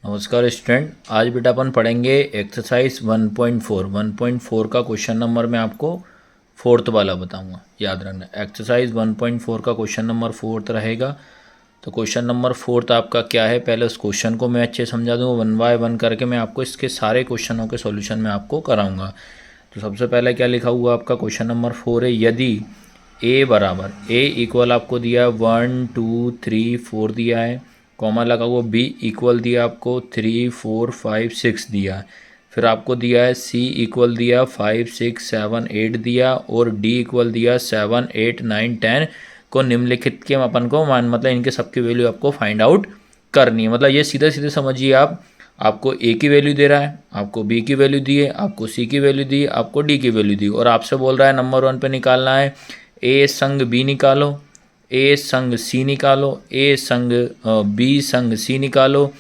नमस्कार स्टूडेंट। आज बेटा अपन पढ़ेंगे एक्सरसाइज 1.4। 1.4 का क्वेश्चन नंबर मैं आपको फोर्थ वाला बताऊंगा, याद रखना। एक्सरसाइज 1.4 का क्वेश्चन नंबर फोर्थ रहेगा। तो क्वेश्चन नंबर फोर्थ आपका क्या है, पहले उस क्वेश्चन को मैं अच्छे समझा दूँगा। वन बाय वन करके मैं आपको इसके सारे क्वेश्चनों के सॉल्यूशन मैं आपको कराऊंगा। तो सबसे पहले क्या लिखा हुआ आपका क्वेश्चन नंबर 4 है, यदि ए बराबर ए इक्वल आपको दिया 1 2 3 4 दिया है, कॉमा लगा हुआ। बी इक्वल दिया आपको 3 4 5 6 दिया है। फिर आपको दिया है सी इक्वल दिया 5 6 7 8 दिया, और डी इक्वल दिया 7 8 9 10 को निम्नलिखित के अपन को मतलब इनके सबकी वैल्यू आपको फाइंड आउट करनी है। मतलब ये सीधे सीधे समझिए आप, आपको ए की वैल्यू दे रहा है, आपको बी की वैल्यू दी है, आपको सी की वैल्यू दी है, आपको डी की वैल्यू दी, और आपसे बोल रहा है नंबर 1 पे निकालना है ए संग बी निकालो, ए संग सी निकालो, ए संग बी संग सी निकालो,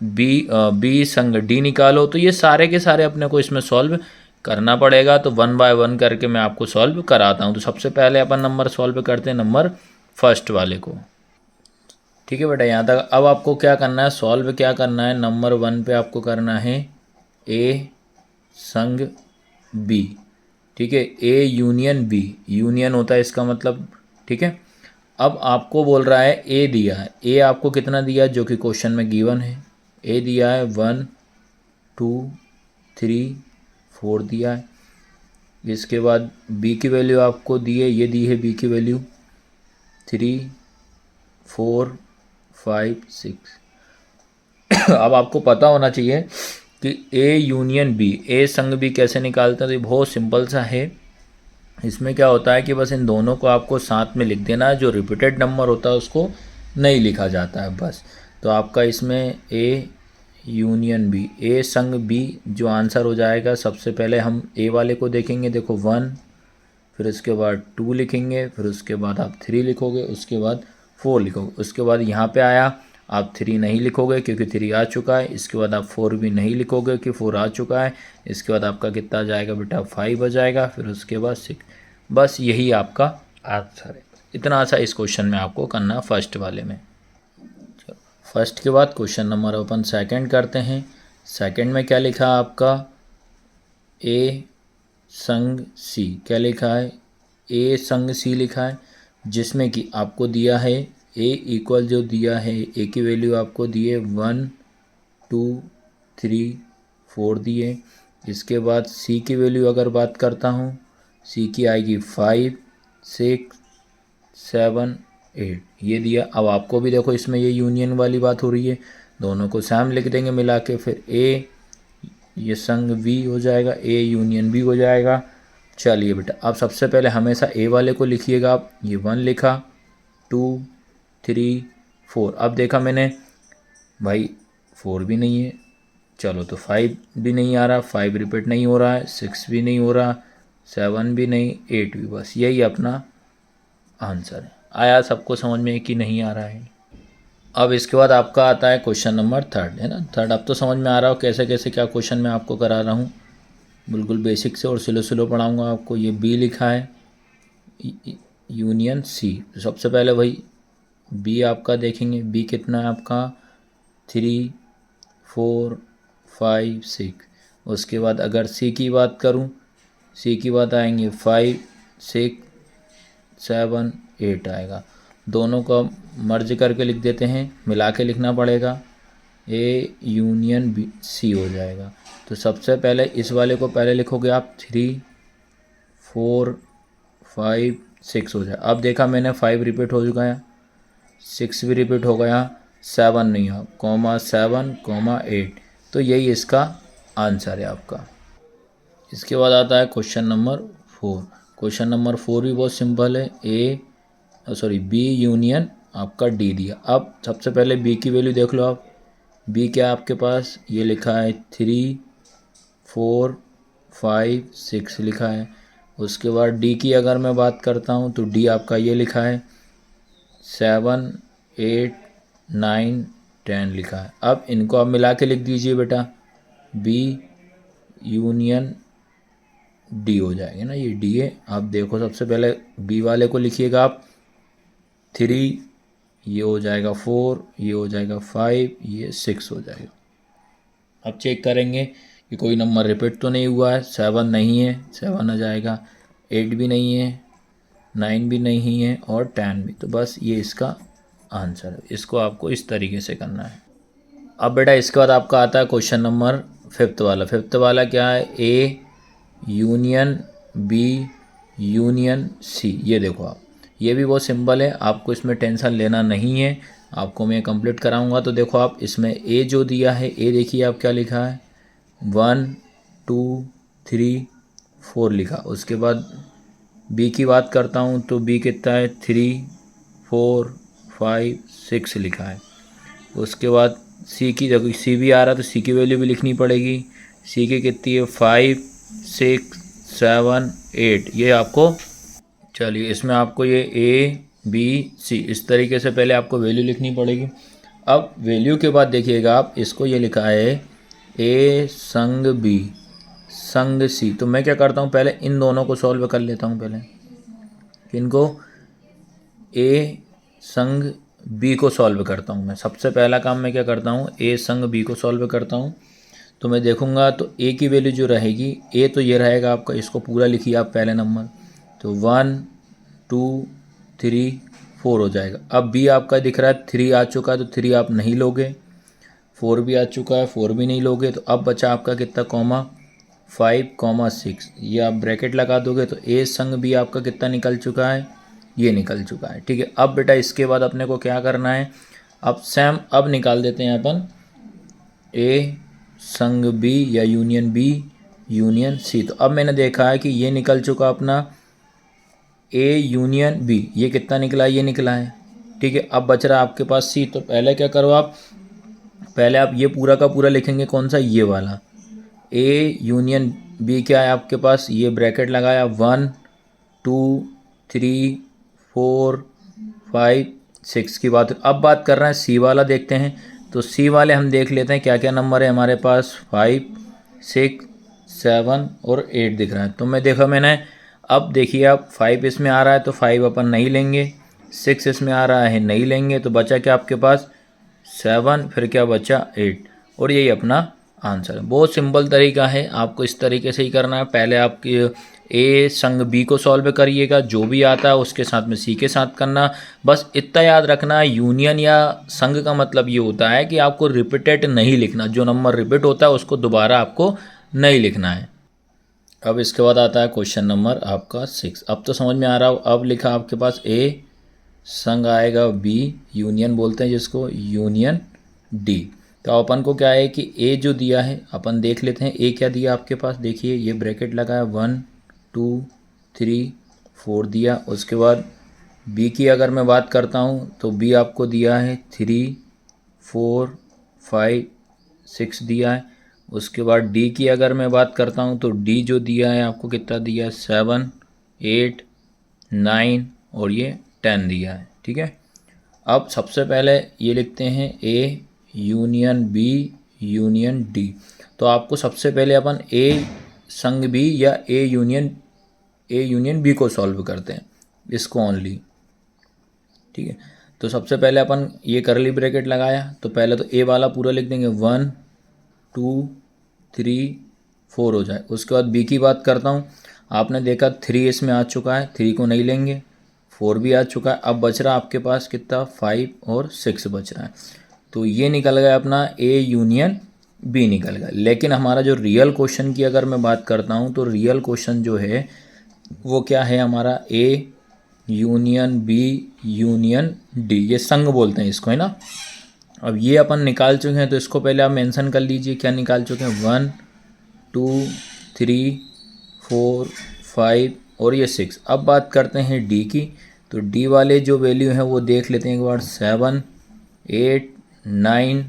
बी संग डी निकालो। तो ये सारे के सारे अपने को इसमें सॉल्व करना पड़ेगा। तो वन बाय वन करके मैं आपको सॉल्व कराता हूँ। तो सबसे पहले अपन नंबर सॉल्व करते हैं नंबर फर्स्ट वाले को। ठीक है बेटा, यहाँ तक। अब आपको क्या करना है, सॉल्व क्या करना है, नंबर 1 पे आपको करना है ए संग बी। ठीक है, ए यूनियन बी, यूनियन होता है इसका मतलब। ठीक है, अब आपको बोल रहा है ए दिया है, ए आपको कितना दिया है जो कि क्वेश्चन में गिवन है। ए दिया है 1 2 3 4 दिया है। इसके बाद बी की वैल्यू आपको दी है, ये दी है बी की वैल्यू 3 4 5 6। अब आपको पता होना चाहिए कि ए यूनियन बी, ए संग बी कैसे निकालते हैं। तो ये बहुत सिंपल सा है। इसमें क्या होता है कि बस इन दोनों को आपको साथ में लिख देना है, जो रिपीटेड नंबर होता है उसको नहीं लिखा जाता है बस। तो आपका इसमें ए यूनियन बी, ए संग बी जो आंसर हो जाएगा, सबसे पहले हम ए वाले को देखेंगे। देखो 1, फिर उसके बाद 2 लिखेंगे, फिर उसके बाद आप 3 लिखोगे, उसके बाद 4 लिखोगे। उसके बाद यहाँ पे आया, आप 3 नहीं लिखोगे क्योंकि 3 आ चुका है। इसके बाद आप 4 भी नहीं लिखोगे कि 4 आ चुका है। इसके बाद आपका कितना आ जाएगा बेटा, 5 आ जाएगा, फिर उसके बाद 6। बस यही आपका आंसर है। इतना सा इस क्वेश्चन में आपको करना फर्स्ट वाले में। फर्स्ट के बाद क्वेश्चन नंबर अपन सेकंड करते हैं। सेकंड में क्या लिखा है आपका, ए संग सी। क्या लिखा है, ए संग सी लिखा है, जिसमें कि आपको दिया है ए इक्वल, जो दिया है ए की वैल्यू आपको दी है 1 2 3 4 दिए। इसके बाद सी की वैल्यू अगर बात करता हूँ, सी की आएगी 5 6 7 8, ये दिया। अब आपको भी देखो इसमें ये यूनियन वाली बात हो रही है, दोनों को सेम लिख देंगे मिला के। फिर ए ये संग बी हो जाएगा, ए यूनियन बी हो जाएगा। चलिए बेटा, अब सबसे पहले हमेशा ए वाले को लिखिएगा आप। ये 1 लिखा, 2 3 4। अब देखा मैंने भाई 4 भी नहीं है, चलो तो 5 भी नहीं आ रहा, 5 रिपीट नहीं हो रहा है, 6 भी नहीं हो रहा, 7 भी नहीं, 8 भी। बस यही अपना आंसर है। आया सबको समझ में कि नहीं आ रहा है। अब इसके बाद आपका आता है क्वेश्चन नंबर थर्ड, है ना। थर्ड अब तो समझ में आ रहा हो कैसे कैसे क्या क्वेश्चन मैं आपको करा रहा हूँ। बिल्कुल बेसिक से और स्लो स्लो पढ़ाऊँगा आपको। ये बी लिखा है यूनियन सी। तो सबसे पहले वही बी आपका देखेंगे, बी कितना है आपका 3 4 5 6। उसके बाद अगर सी की बात करूँ, सी की बात आएंगे 5 6 7 8 आएगा। दोनों का मर्ज करके लिख देते हैं, मिला के लिखना पड़ेगा, ए यूनियन बी सी हो जाएगा। तो सबसे पहले इस वाले को पहले लिखोगे आप 3 4 5 6 हो जाए। अब देखा मैंने 5 रिपीट हो चुका है, 6 भी रिपीट हो गया, 7 नहीं है, कॉमा 7 कॉमा 8। तो यही इसका आंसर है आपका। इसके बाद आता है क्वेश्चन नंबर 4। क्वेश्चन नंबर 4 भी बहुत सिंपल है, बी यूनियन आपका डी दिया। अब सबसे पहले बी की वैल्यू देख लो आप। बी क्या है आपके पास, ये लिखा है 3 4 5 6 लिखा है। उसके बाद डी की अगर मैं बात करता हूँ तो डी आपका ये लिखा है 7 8 9 10 लिखा है। अब इनको आप मिला के लिख दीजिए बेटा, बी यूनियन डी हो जाएगा ना, ये डी है। आप देखो सबसे पहले बी वाले को लिखिएगा आप 3, ये हो जाएगा 4, ये हो जाएगा 5, ये 6 हो जाएगा। अब चेक करेंगे कि कोई नंबर रिपीट तो नहीं हुआ है। 7 नहीं है, 7 आ जाएगा। 8 भी नहीं है, 9 भी नहीं है और 10 भी। तो बस ये इसका आंसर है। इसको आपको इस तरीके से करना है। अब बेटा इसके बाद आपका आता है क्वेश्चन नंबर 5th वाला। 5th वाला क्या है? A union B union C. ये देखो आप, ये भी बहुत सिंपल है, आपको इसमें टेंशन लेना नहीं है, आपको मैं कंप्लीट कराऊंगा। तो देखो आप इसमें ए जो दिया है, ए देखिए आप क्या लिखा है, 1 2 3 4 लिखा। उसके बाद बी की बात करता हूँ तो बी कितना है, 3 4 5 6 लिखा है। उसके बाद सी की जगह सी भी आ रहा तो सी की वैल्यू भी लिखनी पड़ेगी। सी की कितनी है, 5 6 7 8। ये आपको, चलिए इसमें आपको ये ए बी सी इस तरीके से पहले आपको वैल्यू लिखनी पड़ेगी। अब वैल्यू के बाद देखिएगा आप, इसको ये लिखा है ए संग बी संग सी। तो मैं क्या करता हूँ, पहले इन दोनों को सॉल्व कर लेता हूँ। पहले इनको ए संग बी को सॉल्व करता हूँ। मैं सबसे पहला काम मैं क्या करता हूँ, ए संग बी को सॉल्व करता हूँ। तो मैं देखूँगा तो ए की वैल्यू जो रहेगी, ए तो ये रहेगा आपका, इसको पूरा लिखिए आप पहले नंबर। तो 1 2 3 4 हो जाएगा। अब बी आपका दिख रहा है 3 आ चुका है, तो 3 आप नहीं लोगे। 4 भी आ चुका है, 4 भी नहीं लोगे। तो अब बचा आपका कितना, कॉमा 5 6। ये आप ब्रैकेट लगा दोगे तो ए संग बी आपका कितना निकल चुका है, ये निकल चुका है। ठीक है, अब बेटा इसके बाद अपने को क्या करना है, अब सेम अब निकाल देते हैं अपन ए संग बी या यूनियन बी यूनियन सी। तो अब मैंने देखा है कि ये निकल चुका अपना ए यूनियन बी, ये कितना निकला, ये निकला है। ठीक है, अब बच रहा है आपके पास सी। तो पहले क्या करो आप, पहले आप ये पूरा का पूरा लिखेंगे, कौन सा, ये वाला ए यूनियन बी। क्या है आपके पास, ये ब्रैकेट लगाया 1 2 3 4 5 6 की बात। अब बात कर रहे हैं सी वाला, देखते हैं। तो सी वाले हम देख लेते हैं क्या क्या नंबर है हमारे पास, 5 6 7 और 8 दिख रहा है। तो मैं देखा मैंने, अब देखिए आप 5 इसमें आ रहा है तो 5 अपन नहीं लेंगे, 6 इसमें आ रहा है नहीं लेंगे, तो बचा क्या आपके पास 7, फिर क्या बचा 8। और यही अपना आंसर है। बहुत सिंपल तरीका है, आपको इस तरीके से ही करना है। पहले आप ए संग बी को सॉल्व करिएगा, जो भी आता है उसके साथ में सी के साथ करना। बस इतना याद रखना है, यूनियन या संग का मतलब ये होता है कि आपको रिपीटेड नहीं लिखना, जो नंबर रिपीट होता है उसको दोबारा आपको नहीं लिखना है। अब इसके बाद आता है क्वेश्चन नंबर आपका 6। अब तो समझ में आ रहा हो। अब लिखा आपके पास ए संग आएगा बी, यूनियन बोलते हैं जिसको, यूनियन डी। तो अपन को क्या है कि ए जो दिया है अपन देख लेते हैं। ए क्या दिया आपके पास, देखिए ये ब्रैकेट लगाया 1 2 3 4 दिया। उसके बाद बी की अगर मैं बात करता हूँ तो बी आपको दिया है 3 4 5 6 दिया है। उसके बाद डी की अगर मैं बात करता हूँ तो डी जो दिया है आपको कितना दिया है, 7 8 9 और ये 10 दिया है। ठीक है, अब सबसे पहले ये लिखते हैं A union B union D. तो आपको सबसे पहले अपन ए संग बी या ए यूनियन बी को सॉल्व करते हैं, इसको ओनली। ठीक है, तो सबसे पहले अपन ये करली ब्रैकेट लगाया, तो पहले तो ए वाला पूरा लिख देंगे 1 2 3 4 हो जाए। उसके बाद बी की बात करता हूँ, आपने देखा 3 इसमें आ चुका है, 3 को नहीं लेंगे। 4 भी आ चुका है। अब बच रहा आपके पास कितना, 5 और 6 बच रहा है। तो ये निकल गया अपना ए यूनियन बी निकल गया। लेकिन हमारा जो रियल क्वेश्चन की अगर मैं बात करता हूँ तो रियल क्वेश्चन जो है वो क्या है हमारा, A union B union D. ये संग बोलते हैं इसको, है ना। अब ये अपन निकाल चुके हैं तो इसको पहले आप मेंशन कर लीजिए क्या निकाल चुके हैं, 1 2 3 4 5 और ये 6। अब बात करते हैं डी की। तो डी वाले जो वैल्यू हैं वो देख लेते हैं एक बार, 7 8 9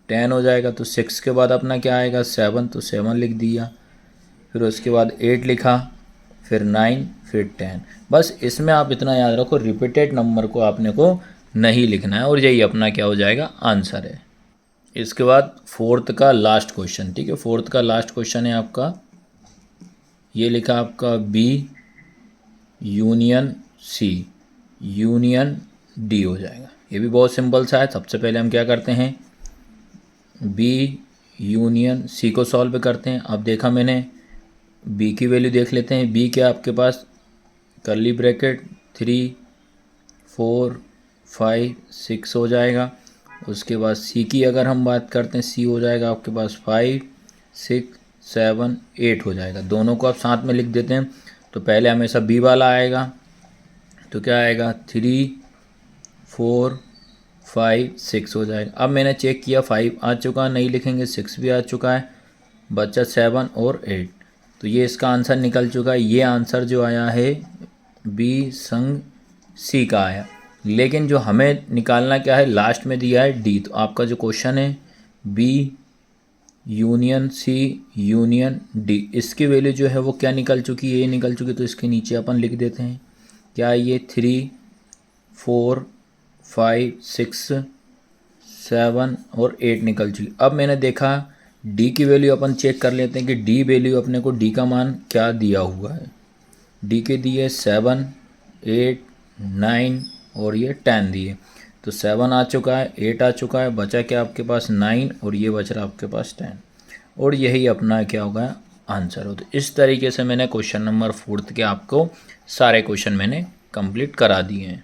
10 हो जाएगा। तो 6 के बाद अपना क्या आएगा, 7, तो 7 लिख दिया। फिर उसके बाद 8 लिखा, फिर 9, फिर 10। बस इसमें आप इतना याद रखो, रिपीटेड नंबर को आपने को नहीं लिखना है, और यही अपना क्या हो जाएगा, आंसर है। इसके बाद 4th का लास्ट क्वेश्चन। ठीक है, 4th का लास्ट क्वेश्चन है आपका, ये लिखा आपका B union C union D हो जाएगा। ये भी बहुत सिंपल सा है। सबसे पहले हम क्या करते हैं, बी यूनियन सी को सॉल्व करते हैं। अब देखा मैंने बी की वैल्यू देख लेते हैं। बी क्या आपके पास कर्ली ब्रैकेट 3 4 5 6 हो जाएगा। उसके बाद सी की अगर हम बात करते हैं, सी हो जाएगा आपके पास 5 6 7 8 हो जाएगा। दोनों को आप साथ में लिख देते हैं तो पहले हमेशा बी वाला आएगा, तो क्या आएगा 3 4 5 6 हो जाएगा। अब मैंने चेक किया 5 आ चुका है, नहीं लिखेंगे 6 भी आ चुका है, बचा 7 और 8। तो ये इसका आंसर निकल चुका है। ये आंसर जो आया है बी संग सी का आया। लेकिन जो हमें निकालना क्या है, लास्ट में दिया है डी। तो आपका जो क्वेश्चन है B union C union D, इसकी वैल्यू जो है वो क्या निकल चुकी है, ये निकल चुकी है। तो इसके नीचे अपन लिख देते हैं क्या, ये 3 4 5 6 7 और 8 निकल चुकी। अब मैंने देखा डी की वैल्यू अपन चेक कर लेते हैं कि डी वैल्यू अपने को डी का मान क्या दिया हुआ है। डी के दिए 7 8 9 और ये 10 दिए। तो 7 आ चुका है, 8 आ चुका है, बचा क्या आपके पास 9 और ये बच रहा आपके पास 10। और यही अपना क्या होगा आंसर हो। तो इस तरीके से मैंने क्वेश्चन नंबर 4 के आपको सारे क्वेश्चन मैंने कंप्लीट करा दिए हैं।